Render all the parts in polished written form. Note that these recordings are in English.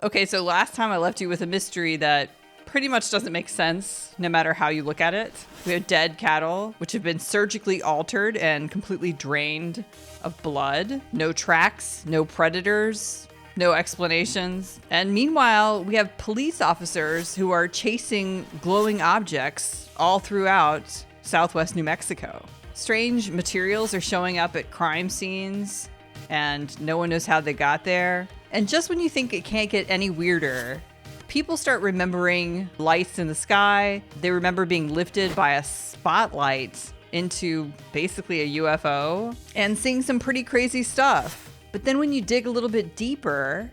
Okay, so last time I left you with a mystery that pretty much doesn't make sense no matter how you look at it. We have dead cattle, which have been surgically altered and completely drained of blood. No tracks, no predators, no explanations. And meanwhile, we have police officers who are chasing glowing objects all throughout southwest New Mexico. Strange materials are showing up at crime scenes, and no one knows how they got there. And just when you think it can't get any weirder, people start remembering lights in the sky. They remember being lifted by a spotlight into basically a UFO and seeing some pretty crazy stuff. But then when you dig a little bit deeper,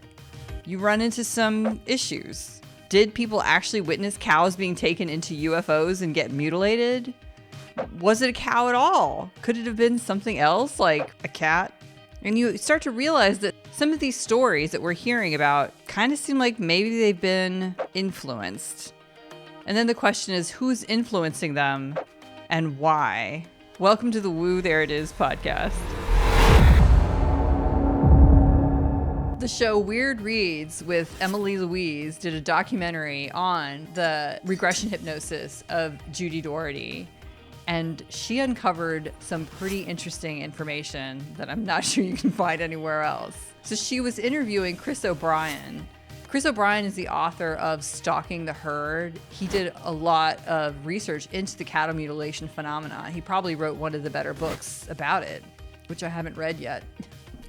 you run into some issues. Did people actually witness cows being taken into UFOs and get mutilated? Was it a cow at all? Could it have been something else, like a cat? And you start to realize that some of these stories that we're hearing about kind of seem like maybe they've been influenced. And then the question is, who's influencing them and why? Welcome to the Woo There It Is podcast. The show Weird Reads with Emily Louise did a documentary on the regression hypnosis of Judy Doherty. And she uncovered some pretty interesting information that I'm not sure you can find anywhere else. So she was interviewing Chris O'Brien. Chris O'Brien is the author of Stalking the Herd. He did a lot of research into the cattle mutilation phenomena. He probably wrote one of the better books about it, which I haven't read yet.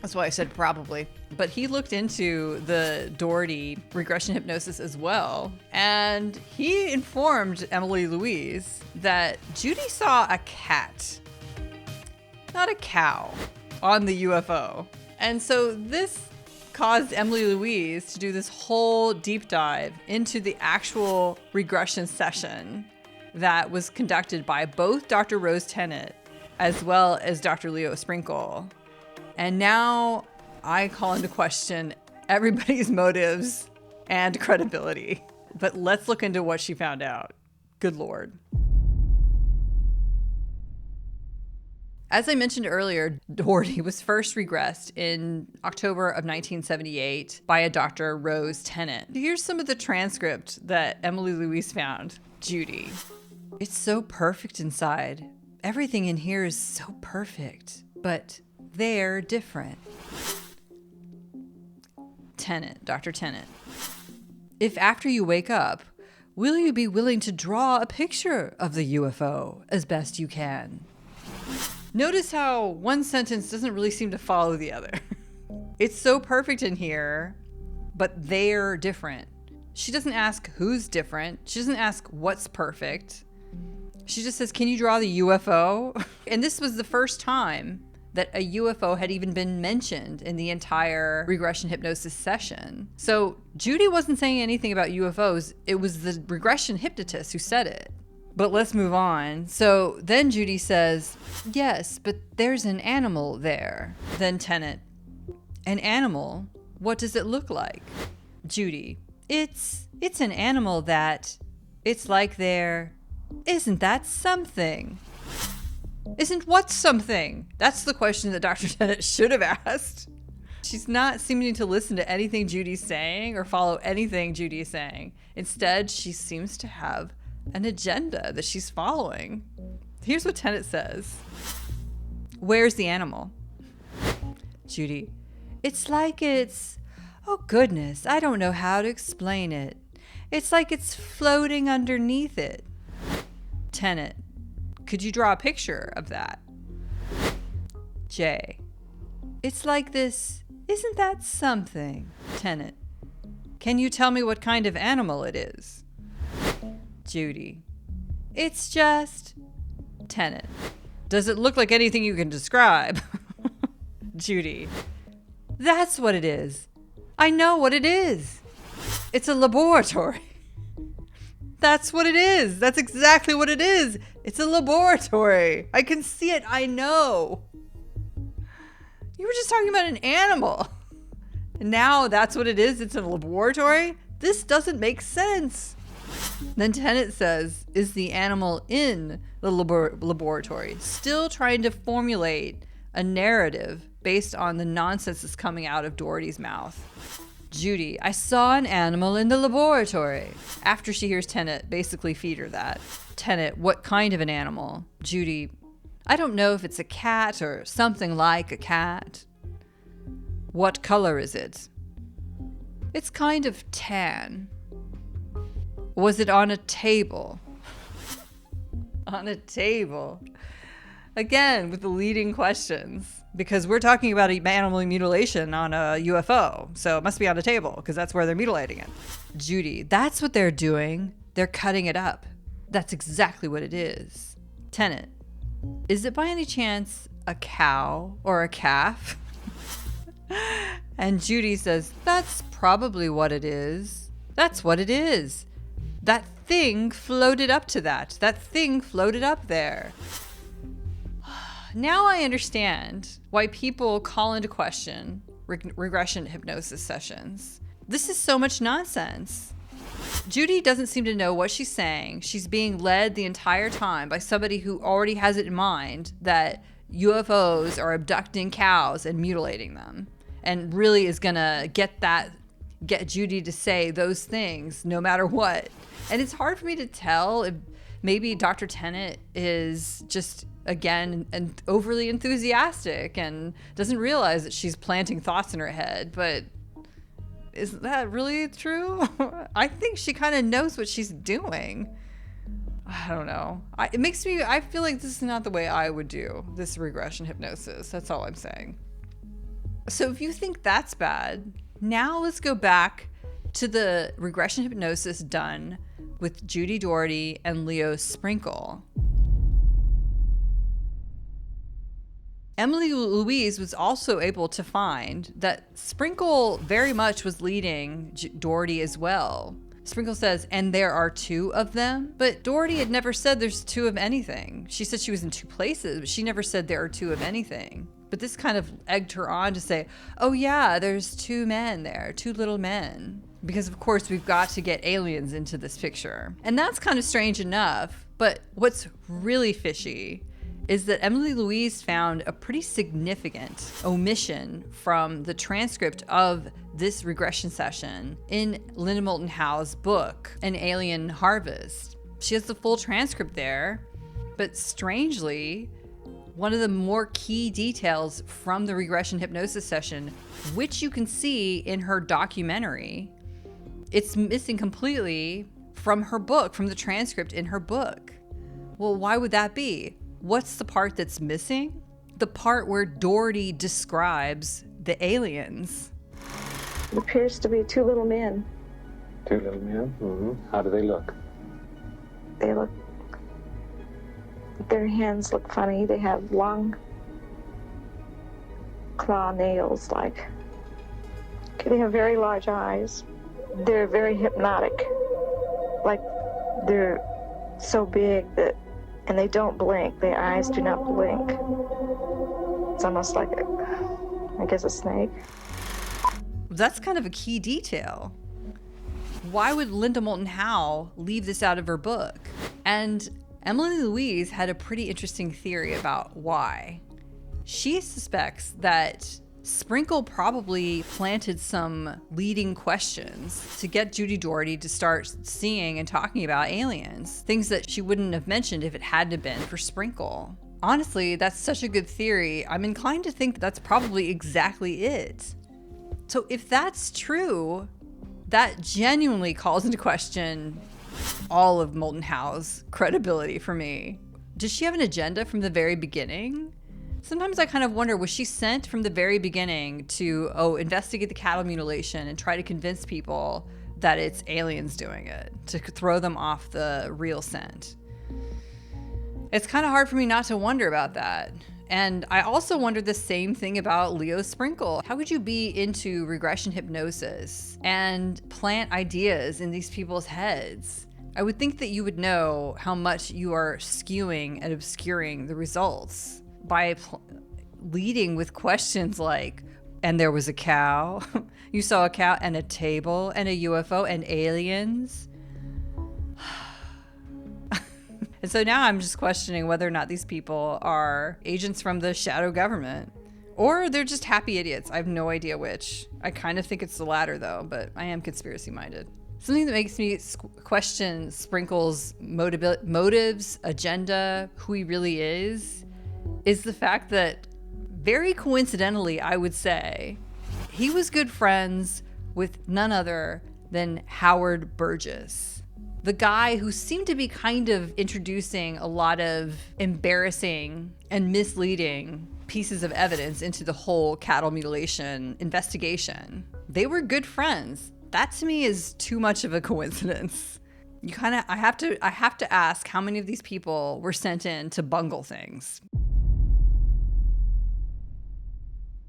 That's why I said probably. But he looked into the Doherty regression hypnosis as well. And he informed Emily Louise that Judy saw a cat, not a cow, on the UFO. And so this caused Emily Louise to do this whole deep dive into the actual regression session that was conducted by both Dr. Rose Tennant as well as Dr. Leo Sprinkle. And now I call into question everybody's motives and credibility. But let's look into what she found out. Good Lord. As I mentioned earlier, Doherty was first regressed in October of 1978 by a Dr. Rose Tennant. Here's some of the transcript that Emily Louise found. Judy. It's so perfect inside. Everything in here is so perfect. But they're different. Tennant, Dr. Tennant. If after you wake up, will you be willing to draw a picture of the UFO as best you can? Notice how one sentence doesn't really seem to follow the other. It's so perfect in here, but they're different. She doesn't ask who's different. She doesn't ask what's perfect. She just says, can you draw the UFO? And this was the first time that a UFO had even been mentioned in the entire regression hypnosis session. So Judy wasn't saying anything about UFOs. It was the regression hypnotist who said it. But let's move on. So then Judy says, yes, but there's an animal there. Then Tennant, an animal? What does it look like? Judy, it's an animal that, it's like there, isn't that something? Isn't what something? That's the question that Dr. Tennant should have asked. She's not seeming to listen to anything Judy's saying or follow anything Judy's saying. Instead, she seems to have an agenda that she's following. Here's what Tennant says. Where's the animal? Judy, it's like it's, oh goodness, I don't know how to explain it. It's like it's floating underneath it. Tennant, could you draw a picture of that? Jay, it's like this, isn't that something? Tennant, can you tell me what kind of animal it is? Judy, it's just... Tennant, does it look like anything you can describe? Judy, that's what it is. I know what it is. It's a laboratory. That's what it is. That's exactly what it is. It's a laboratory. I can see it. I know. You were just talking about an animal. And now that's what it is. It's a laboratory. This doesn't make sense. Then Tennant says, is the animal in the laboratory? Still trying to formulate a narrative based on the nonsense that's coming out of Doherty's mouth. Judy, I saw an animal in the laboratory. After she hears Tennant basically feed her that. Tennant, what kind of an animal? Judy, I don't know if it's a cat or something like a cat. What color is it? It's kind of tan. Was it on a table? On a table. Again, with the leading questions. Because we're talking about animal mutilation on a UFO. So it must be on a table, because that's where they're mutilating it. Judy, that's what they're doing. They're cutting it up. That's exactly what it is. Tennant, is it by any chance a cow or a calf? And Judy says, that's probably what it is. That's what it is. That thing floated up to that. That thing floated up there. Now I understand why people call into question regression hypnosis sessions. This is so much nonsense. Judy doesn't seem to know what she's saying. She's being led the entire time by somebody who already has it in mind that UFOs are abducting cows and mutilating them, and really is gonna get Judy to say those things no matter what. And it's hard for me to tell if maybe Dr. Tennant is just, again, and overly enthusiastic and doesn't realize that she's planting thoughts in her head. But is that really true? I think she kind of knows what she's doing. I don't know. I feel like this is not the way I would do this regression hypnosis. That's all I'm saying. So if you think that's bad, now let's go back to the regression hypnosis done with Judy Doherty and Leo Sprinkle. Emily Louise was also able to find that Sprinkle very much was leading Doherty as well. Sprinkle says, and there are two of them, but Doherty had never said there's two of anything. She said she was in two places, but she never said there are two of anything. But this kind of egged her on to say, oh yeah, there's two men there, two little men. Because of course we've got to get aliens into this picture. And that's kind of strange enough, but what's really fishy is that Emily Louise found a pretty significant omission from the transcript of this regression session in Linda Moulton Howe's book, An Alien Harvest. She has the full transcript there, but strangely, one of the more key details from the regression hypnosis session, which you can see in her documentary, it's missing completely from her book, from the transcript in her book. Well, why would that be? What's the part that's missing? The part where Doherty describes the aliens. It appears to be two little men. Two little men? Mm-hmm. How do they look? Their hands look funny. They have long claw nails, like. They have very large eyes. They're very hypnotic. Like, they're so big that, and they don't blink. Their eyes do not blink. It's almost like a snake. That's kind of a key detail. Why would Linda Moulton Howe leave this out of her book? And Emily Louise had a pretty interesting theory about why. She suspects that Sprinkle probably planted some leading questions to get Judy Doherty to start seeing and talking about aliens, things that she wouldn't have mentioned if it hadn't been for Sprinkle. Honestly, that's such a good theory. I'm inclined to think that's probably exactly it. So if that's true, that genuinely calls into question all of Moulton Howe's credibility for me. Does she have an agenda from the very beginning? Sometimes I kind of wonder, was she sent from the very beginning to, investigate the cattle mutilation and try to convince people that it's aliens doing it, to throw them off the real scent? It's kind of hard for me not to wonder about that. And I also wonder the same thing about Leo Sprinkle. How could you be into regression hypnosis and plant ideas in these people's heads? I would think that you would know how much you are skewing and obscuring the results by leading with questions like, and there was a cow, you saw a cow and a table and a UFO and aliens. And so now I'm just questioning whether or not these people are agents from the shadow government, Or they're just happy idiots. I have no idea which. I kind of think it's the latter, though, but I am conspiracy minded. Something that makes me question Sprinkle's motives, agenda, who he really is the fact that, very coincidentally, I would say, he was good friends with none other than Howard Burgess, the guy who seemed to be kind of introducing a lot of embarrassing and misleading pieces of evidence into the whole cattle mutilation investigation. They were good friends. That to me is too much of a coincidence. I have to ask how many of these people were sent in to bungle things.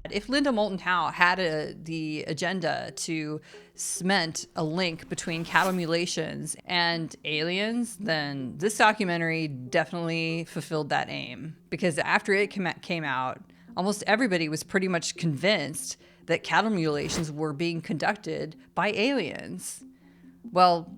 If Linda Moulton Howe had the agenda to cement a link between cattle mutilations and aliens, then this documentary definitely fulfilled that aim. Because after it came out, almost everybody was pretty much convinced that cattle mutilations were being conducted by aliens. Well,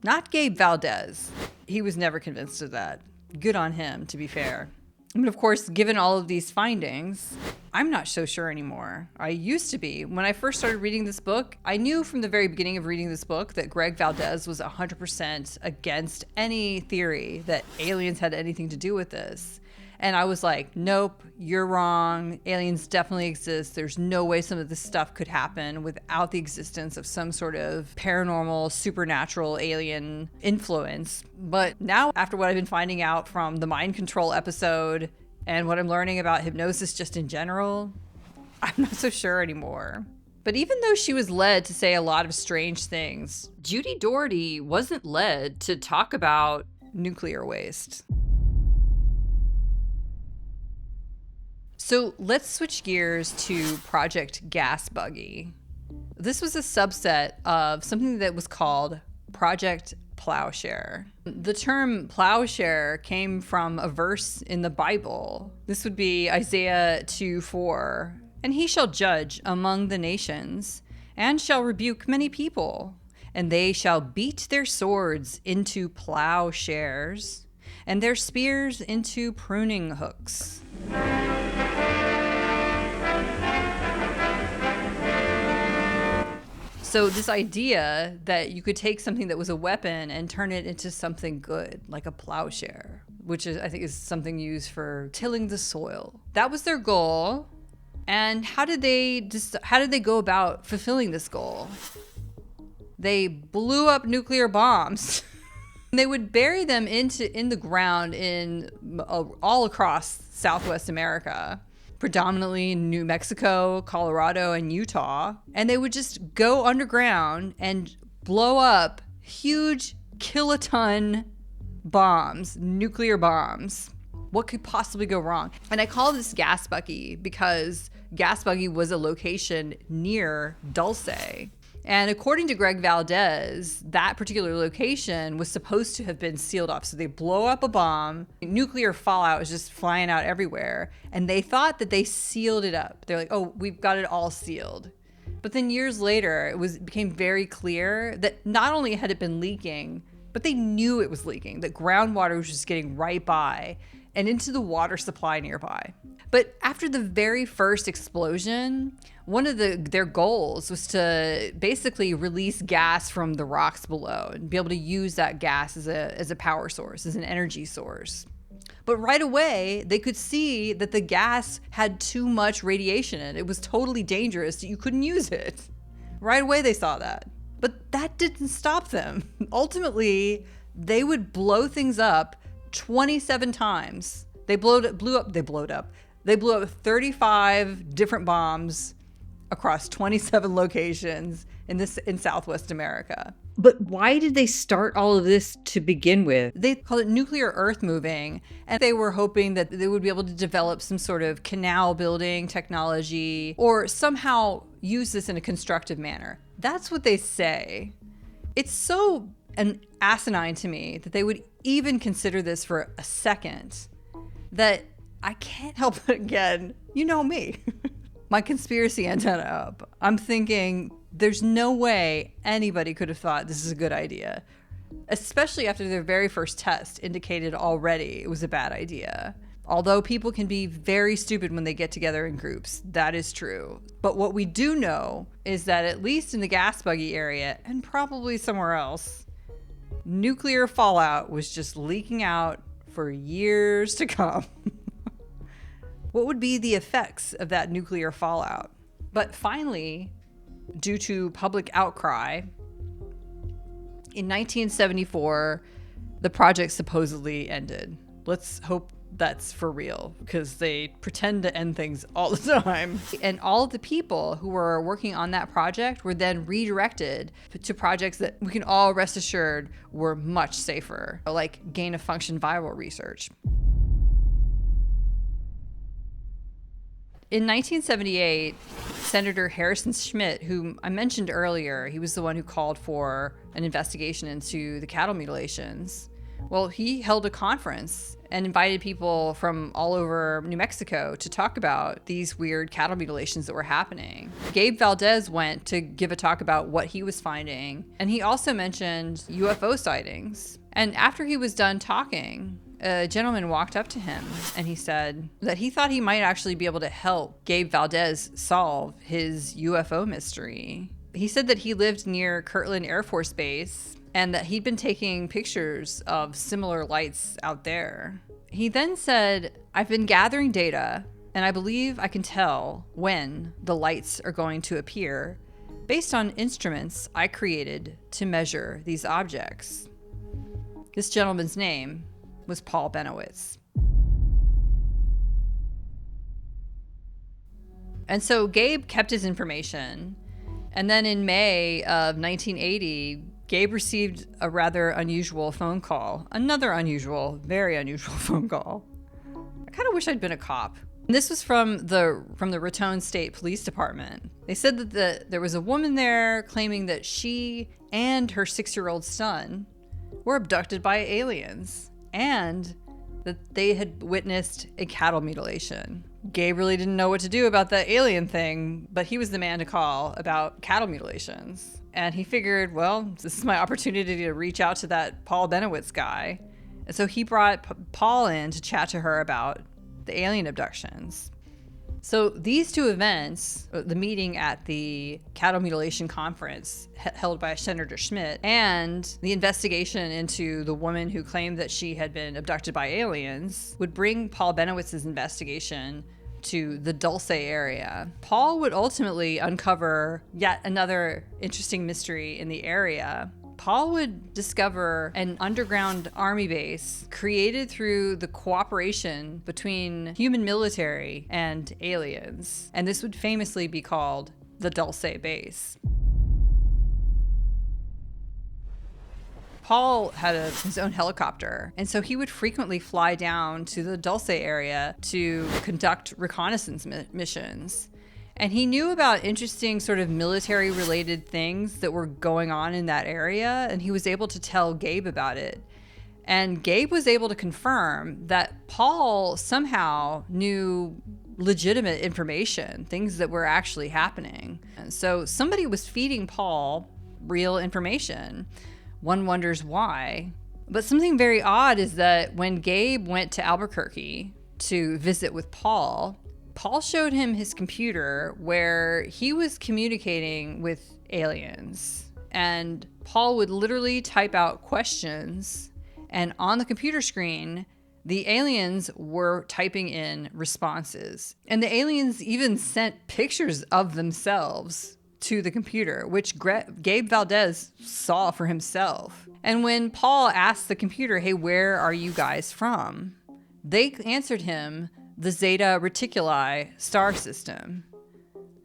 not Gabe Valdez. He was never convinced of that. Good on him, to be fair. But of course, given all of these findings, I'm not so sure anymore. I used to be. When I first started reading this book, I knew from the very beginning of reading this book that Greg Valdez was 100% against any theory that aliens had anything to do with this. And I was like, nope, you're wrong. Aliens definitely exist. There's no way some of this stuff could happen without the existence of some sort of paranormal, supernatural alien influence. But now, after what I've been finding out from the mind control episode and what I'm learning about hypnosis just in general, I'm not so sure anymore. But even though she was led to say a lot of strange things, Judy Doherty wasn't led to talk about nuclear waste. So let's switch gears to Project Gas Buggy. This was a subset of something that was called Project Plowshare. The term plowshare came from a verse in the Bible. This would be Isaiah 2:4. And he shall judge among the nations, and shall rebuke many people, and they shall beat their swords into plowshares, and their spears into pruning hooks. So this idea that you could take something that was a weapon and turn it into something good, like a plowshare, which I think is something used for tilling the soil. That was their goal. And how did they go about fulfilling this goal? They blew up nuclear bombs. They would bury them in the ground all across Southwest America, predominantly in New Mexico, Colorado, and Utah. And they would just go underground and blow up huge kiloton bombs, nuclear bombs. What could possibly go wrong? And I call this Gas Buggy because Gas Buggy was a location near Dulce. And according to Greg Valdez, that particular location was supposed to have been sealed off. So they blow up a bomb, nuclear fallout was just flying out everywhere. And they thought that they sealed it up. They're like, oh, we've got it all sealed. But then years later, it became very clear that not only had it been leaking, but they knew it was leaking, that groundwater was just getting right by and into the water supply nearby. But after the very first explosion, one of their goals was to basically release gas from the rocks below and be able to use that gas as a power source, as an energy source. But right away, they could see that the gas had too much radiation in it. It was totally dangerous. You couldn't use it. Right away, they saw that. But that didn't stop them. Ultimately, they would blow things up 27 times. They blew up 35 different bombs across 27 locations in Southwest America. But why did they start all of this to begin with? They called it nuclear earth moving, and they were hoping that they would be able to develop some sort of canal building technology or somehow use this in a constructive manner. That's what they say. It's so asinine to me that they would even consider this for a second that I can't help but, again, you know me, my conspiracy antenna up. I'm thinking there's no way anybody could have thought this is a good idea, especially after their very first test indicated already it was a bad idea. Although people can be very stupid when they get together in groups, that is true. But what we do know is that at least in the gas buggy area, and probably somewhere else, nuclear fallout was just leaking out for years to come. What would be the effects of that nuclear fallout? But finally, due to public outcry, in 1974, the project supposedly ended. Let's hope that's for real, because they pretend to end things all the time. And all of the people who were working on that project were then redirected to projects that we can all rest assured were much safer, like gain-of-function viral research. In 1978, Senator Harrison Schmitt, whom I mentioned earlier, he was the one who called for an investigation into the cattle mutilations. Well, he held a conference and invited people from all over New Mexico to talk about these weird cattle mutilations that were happening. Gabe Valdez went to give a talk about what he was finding, and he also mentioned UFO sightings. And after he was done talking, a gentleman walked up to him and he said that he thought he might actually be able to help Gabe Valdez solve his UFO mystery. He said that he lived near Kirtland Air Force Base and that he'd been taking pictures of similar lights out there. He then said, "I've been gathering data, and I believe I can tell when the lights are going to appear based on instruments I created to measure these objects." This gentleman's name was Paul Bennewitz. And so Gabe kept his information, and then in May of 1980, Gabe received a rather unusual phone call. Another unusual, very unusual phone call. I kind of wish I'd been a cop. And this was from the Raton State Police Department. They said that there was a woman there claiming that she and her 6-year-old son were abducted by aliens and that they had witnessed a cattle mutilation. Gabe really didn't know what to do about that alien thing, but he was the man to call about cattle mutilations. And he figured, well, this is my opportunity to reach out to that Paul Bennewitz guy. And so he brought Paul in to chat to her about the alien abductions. So these two events, the meeting at the cattle mutilation conference held by Senator Schmitt and the investigation into the woman who claimed that she had been abducted by aliens, would bring Paul Bennewitz's investigation to the Dulce area. Paul would ultimately uncover yet another interesting mystery in the area. Paul would discover an underground army base created through the cooperation between human military and aliens. And this would famously be called the Dulce base. Paul had his own helicopter, and so he would frequently fly down to the Dulce area to conduct reconnaissance missions. And he knew about interesting sort of military-related things that were going on in that area, and he was able to tell Gabe about it. And Gabe was able to confirm that Paul somehow knew legitimate information, things that were actually happening. And so somebody was feeding Paul real information. One wonders why. But something very odd is that when Gabe went to Albuquerque to visit with Paul showed him his computer where he was communicating with aliens. And Paul would literally type out questions, and on the computer screen, the aliens were typing in responses. And the aliens even sent pictures of themselves to the computer, which Gabe Valdez saw for himself. And when Paul asked the computer, "Hey, where are you guys from?" they answered him, "The Zeta Reticuli star system."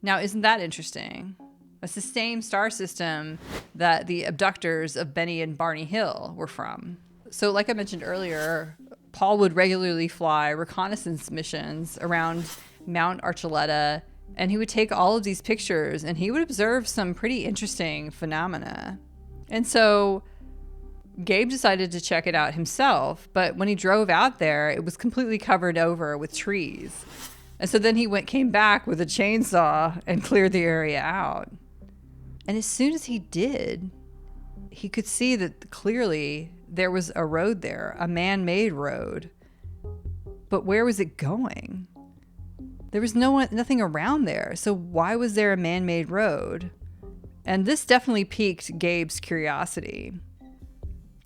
Now, isn't that interesting? That's the same star system that the abductors of Benny and Barney Hill were from. So like I mentioned earlier, Paul would regularly fly reconnaissance missions around Mount Archuleta, and he would take all of these pictures and he would observe some pretty interesting phenomena. And so Gabe decided to check it out himself, but when he drove out there, it was completely covered over with trees. And so then he came back with a chainsaw and cleared the area out. And as soon as he did, he could see that clearly there was a road there, a man-made road. But where was it going? There was nothing around there. So why was there a man-made road? And this definitely piqued Gabe's curiosity.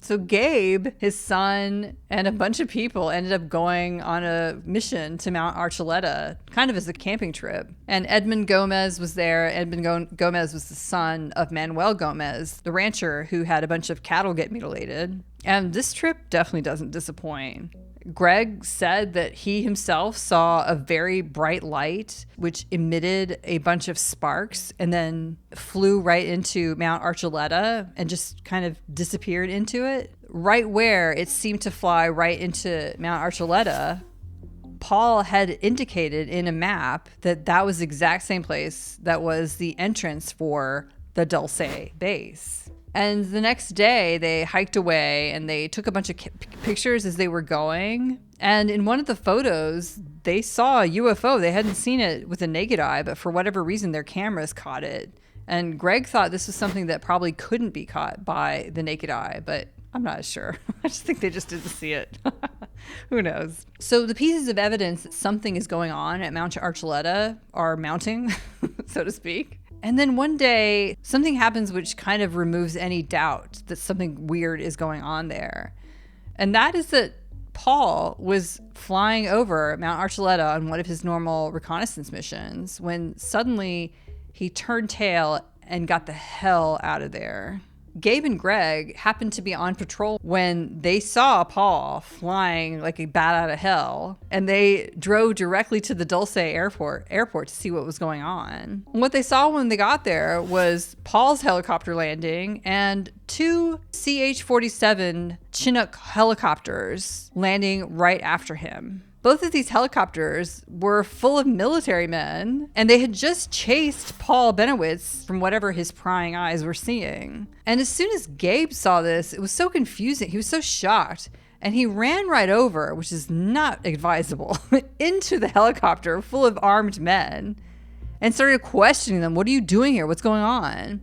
So Gabe, his son, and a bunch of people ended up going on a mission to Mount Archuleta, kind of as a camping trip. And Edmund Gomez was there. Edmund Gomez was the son of Manuel Gomez, the rancher who had a bunch of cattle get mutilated. And this trip definitely doesn't disappoint. Greg said that he himself saw a very bright light which emitted a bunch of sparks and then flew right into Mount Archuleta and just kind of disappeared into it. Right where it seemed to fly right into Mount Archuleta, Paul had indicated in a map that that was the exact same place that was the entrance for the Dulce base. And the next day, they hiked away and they took a bunch of pictures as they were going. And in one of the photos, they saw a UFO. They hadn't seen it with the naked eye, but for whatever reason, their cameras caught it. And Greg thought this was something that probably couldn't be caught by the naked eye, but I'm not sure. I just think they just didn't see it. Who knows? So the pieces of evidence that something is going on at Mount Archuleta are mounting, so to speak. And then one day, something happens which kind of removes any doubt that something weird is going on there. And that is that Paul was flying over Mount Archuleta on one of his normal reconnaissance missions when suddenly he turned tail and got the hell out of there. Gabe and Greg happened to be on patrol when they saw Paul flying like a bat out of hell, and they drove directly to the Dulce airport to see what was going on. And what they saw when they got there was Paul's helicopter landing and two CH-47 Chinook helicopters landing right after him. Both of these helicopters were full of military men, and they had just chased Paul Bennewitz from whatever his prying eyes were seeing. And as soon as Gabe saw this, it was so confusing. He was so shocked, and he ran right over, which is not advisable, into the helicopter full of armed men and started questioning them. What are you doing here? What's going on?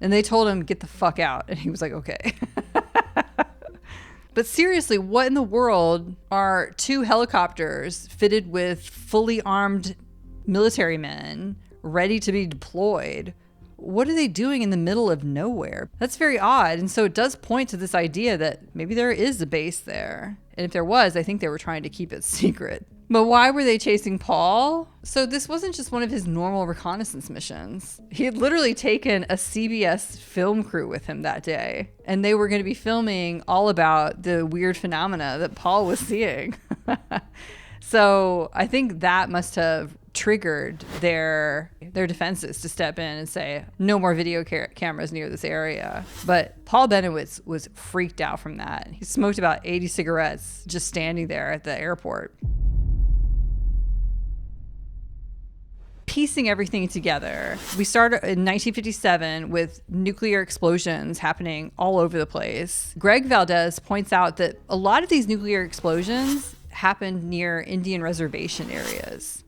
And they told him, get the fuck out. And he was like, okay. But seriously, what in the world are two helicopters fitted with fully armed military men ready to be deployed? What are they doing in the middle of nowhere? That's very odd. And so it does point to this idea that maybe there is a base there. And if there was, I think they were trying to keep it secret. But why were they chasing Paul? So this wasn't just one of his normal reconnaissance missions. He had literally taken a CBS film crew with him that day, and they were going to be filming all about the weird phenomena that Paul was seeing. So I think that must have triggered their defenses to step in and say, no more video cameras near this area. But Paul Bennewitz was freaked out from that. He smoked about 80 cigarettes just standing there at the airport. Piecing everything together, we started in 1957 with nuclear explosions happening all over the place. Greg Valdez points out that a lot of these nuclear explosions happened near Indian reservation areas.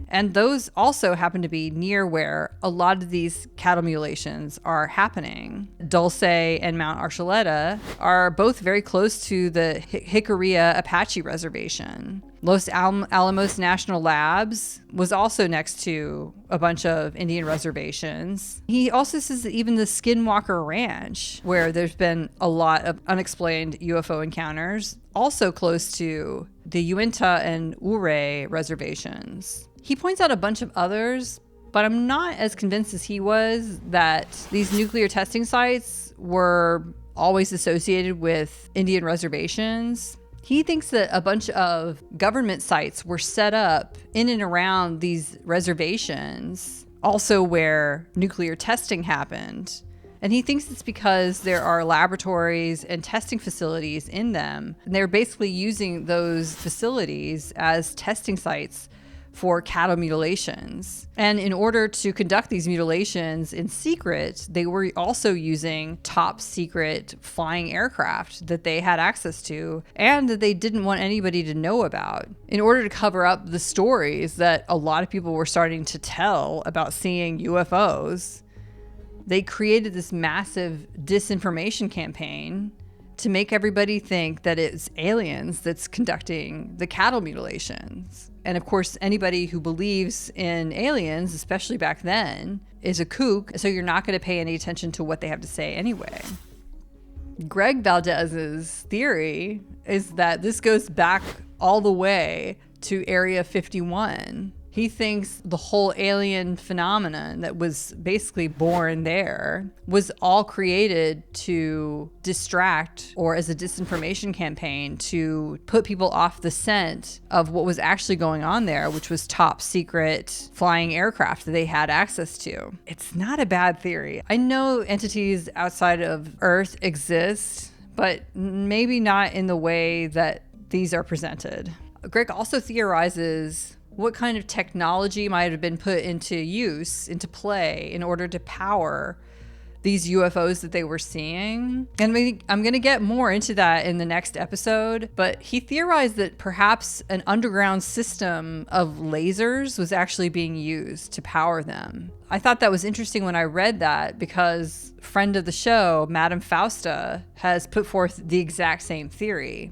And those also happen to be near where a lot of these cattle mutilations are happening. Dulce and Mount Archuleta are both very close to the Jicarilla Apache Reservation. Los Alamos National Labs was also next to a bunch of Indian reservations. He also says that even the Skinwalker Ranch, where there's been a lot of unexplained UFO encounters, also close to the Uinta and Ouray reservations. He points out a bunch of others, but I'm not as convinced as he was that these nuclear testing sites were always associated with Indian reservations. He thinks that a bunch of government sites were set up in and around these reservations, also where nuclear testing happened. And he thinks it's because there are laboratories and testing facilities in them. And they're basically using those facilities as testing sites for cattle mutilations. And in order to conduct these mutilations in secret, they were also using top secret flying aircraft that they had access to and that they didn't want anybody to know about, in order to cover up the stories that a lot of people were starting to tell about seeing UFOs. They created this massive disinformation campaign to make everybody think that it's aliens that's conducting the cattle mutilations. And of course, anybody who believes in aliens, especially back then, is a kook, so you're not going to pay any attention to what they have to say anyway. Greg Valdez's theory is that this goes back all the way to Area 51. He thinks the whole alien phenomenon that was basically born there was all created to distract or as a disinformation campaign to put people off the scent of what was actually going on there, which was top secret flying aircraft that they had access to. It's not a bad theory. I know entities outside of Earth exist, but maybe not in the way that these are presented. Greg also theorizes what kind of technology might have been put into use, into play, in order to power these UFOs that they were seeing. And I'm going to get more into that in the next episode, but he theorized that perhaps an underground system of lasers was actually being used to power them. I thought that was interesting when I read that, because friend of the show, Madame Fausta, has put forth the exact same theory.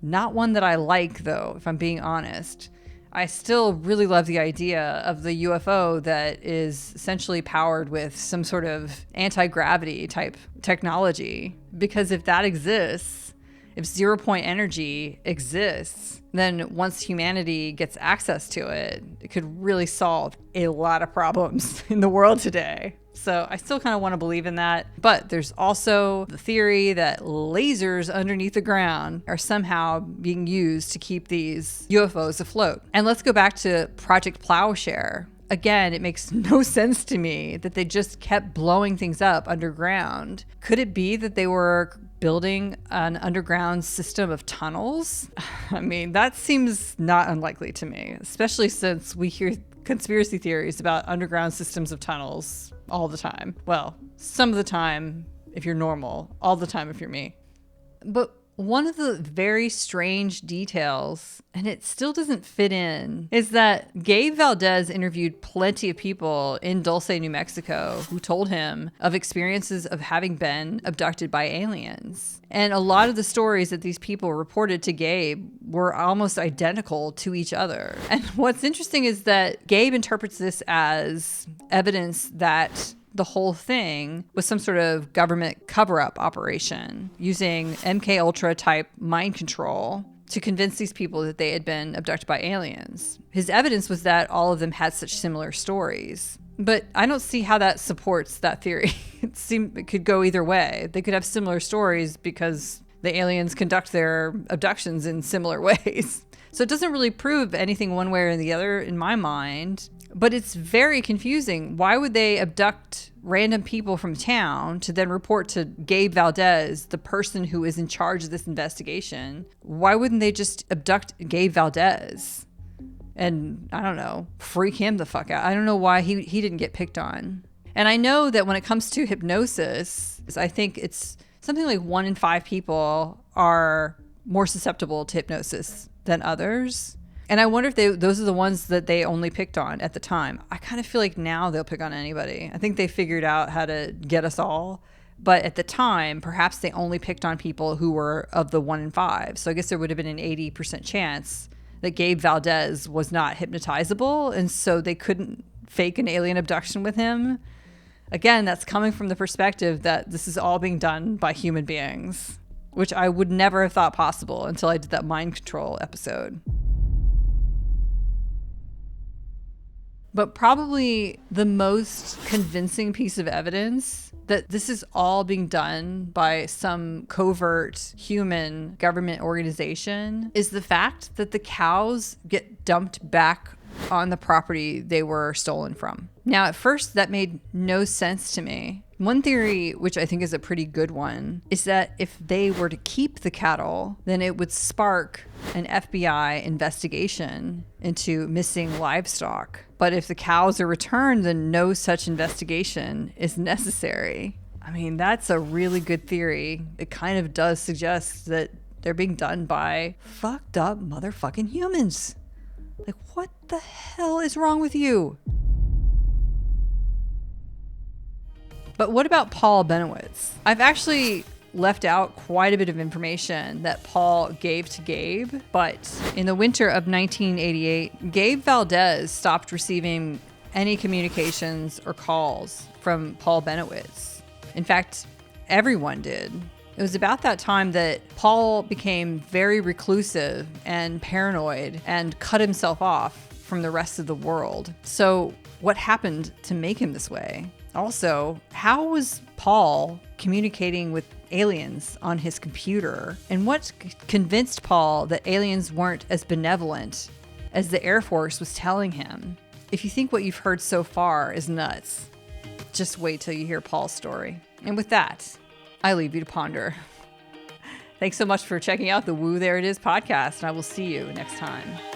Not one that I like, though, if I'm being honest. I still really love the idea of the UFO that is essentially powered with some sort of anti-gravity type technology. Because if that exists, if 0 point energy exists, then once humanity gets access to it, it could really solve a lot of problems in the world today. So I still kind of want to believe in that. But there's also the theory that lasers underneath the ground are somehow being used to keep these UFOs afloat. And let's go back to Project Plowshare. Again, it makes no sense to me that they just kept blowing things up underground. Could it be that they were building an underground system of tunnels? I mean, that seems not unlikely to me, especially since we hear conspiracy theories about underground systems of tunnels all the time. Well, some of the time if you're normal, all the time if you're me. But one of the very strange details, and it still doesn't fit in, is that Gabe Valdez interviewed plenty of people in Dulce, New Mexico, who told him of experiences of having been abducted by aliens. And a lot of the stories that these people reported to Gabe were almost identical to each other. And what's interesting is that Gabe interprets this as evidence that the whole thing was some sort of government cover-up operation using MK Ultra type mind control to convince these people that they had been abducted by aliens. His evidence was that all of them had such similar stories. But I don't see how that supports that theory. It could go either way. They could have similar stories because the aliens conduct their abductions in similar ways. So it doesn't really prove anything one way or the other in my mind. But it's very confusing. Why would they abduct random people from town to then report to Gabe Valdez, the person who is in charge of this investigation? Why wouldn't they just abduct Gabe Valdez and, I don't know, freak him the fuck out? I don't know why he didn't get picked on. And I know that when it comes to hypnosis, I think it's something like 1 in 5 people are more susceptible to hypnosis than others. And I wonder if those are the ones that they only picked on at the time. I kind of feel like now they'll pick on anybody. I think they figured out how to get us all. But at the time, perhaps they only picked on people who were of the 1 in 5. So I guess there would have been an 80% chance that Gabe Valdez was not hypnotizable. And so they couldn't fake an alien abduction with him. Again, that's coming from the perspective that this is all being done by human beings, which I would never have thought possible until I did that mind control episode. But probably the most convincing piece of evidence that this is all being done by some covert human government organization is the fact that the cows get dumped back on the property they were stolen from. Now, at first, that made no sense to me. One theory, which I think is a pretty good one, is that if they were to keep the cattle, then it would spark an FBI investigation into missing livestock. But if the cows are returned, then no such investigation is necessary. I mean, that's a really good theory. It kind of does suggest that they're being done by fucked up motherfucking humans. Like, what the hell is wrong with you? But what about Paul Bennewitz? I've actually left out quite a bit of information that Paul gave to Gabe, but in the winter of 1988, Gabe Valdez stopped receiving any communications or calls from Paul Bennewitz. In fact, everyone did. It was about that time that Paul became very reclusive and paranoid and cut himself off from the rest of the world. So what happened to make him this way? Also, how was Paul communicating with aliens on his computer? And what convinced Paul that aliens weren't as benevolent as the Air Force was telling him? If you think what you've heard so far is nuts, just wait till you hear Paul's story. And with that, I leave you to ponder. Thanks so much for checking out the Woo There It Is podcast, and I will see you next time.